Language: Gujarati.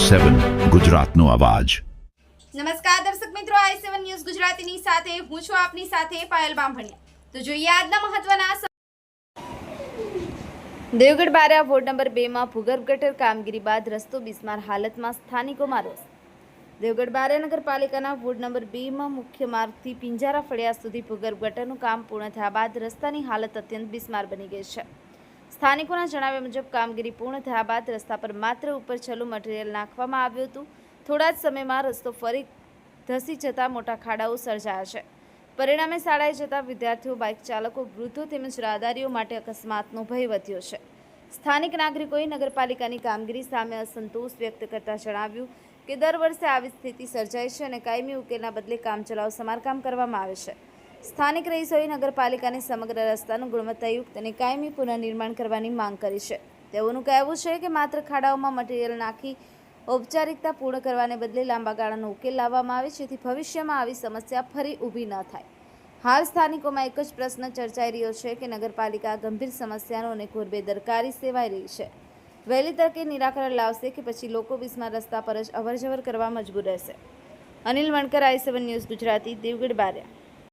i7 ગુજરાતનો અવાજ। નમસ્કાર દર્શક મિત્રો, i7 ન્યૂઝ ગુજરાતીની સાથે હું છું આપની સાથે પાયલ બામભણિયા। તો જોઈએ આજના મહત્વના દેવગઢ બારિયા વોર્ડ નંબર 2 માં ભૂગર્ભ ગટર કામગીરી બાદ રસ્તો બિસ્માર હાલતમાં, સ્થાનિકોમાં રોષ। દેવગઢ બારિયા નગરપાલિકાના વોર્ડ નંબર 2 માં મુખ્ય માર્ગથી પિંજારા ફળિયા સુધી ભૂગર્ભ ગટરનું કામ પૂર્ણ થયા બાદ રસ્તાની હાલત અત્યંત બિસ્માર બની ગઈ છે। સ્થાનિકોના જણાવ્યા મુજબ કામગીરી પૂર્ણ થયા બાદ રસ્તા પર માત્ર ઉપર છેલ્લું મટીરીયલ નાખવામાં આવ્યું હતું। થોડા જ સમયમાં રસ્તો ફરી ધસી જતા મોટા ખાડાઓ સર્જાયા છે। પરિણામે શાળાએ જતા વિદ્યાર્થીઓ, બાઇક ચાલકો, વૃદ્ધો તેમજ રાહદારીઓ માટે અકસ્માતનો ભય વધ્યો છે। સ્થાનિક નાગરિકોએ નગરપાલિકાની કામગીરી સામે અસંતોષ વ્યક્ત કરતા જણાવ્યું કે દર વર્ષે આવી સ્થિતિ સર્જાય છે અને કાયમી ઉકેલના બદલે કામચલાઉ સમારકામ કરવામાં આવે છે। સ્થાનિક રહીશોએ નગરપાલિકાને સમગ્ર રસ્તાનું ગુણવત્તાયુક્ત અને કાયમી પુનઃનિર્માણ કરવાની માંગ કરી છે। તેઓનું કહેવું છે કે માત્ર ખાડાઓમાં મટીરીયલ નાખી ઔપચારિકતા પૂર્ણ કરવાને બદલે લાંબા ગાળાનો ઉકેલ લાવવામાં આવે જેથી ભવિષ્યમાં આવી સમસ્યા ફરી ઊભી ન થાય। હાલ સ્થાનિકોમાં એક જ પ્રશ્ન ચર્ચાઈ રહ્યો છે કે નગરપાલિકા ગંભીર સમસ્યાનો અને ઘોર બેદરકારી સેવાઈ રહી છે। વહેલી તકે નિરાકરણ લાવશે કે પછી લોકો બિસ્માર રસ્તા પર જ અવરજવર કરવા મજબૂર રહેશે। Anil Vankar, i7 news Gujarati, Devgadh Bariya.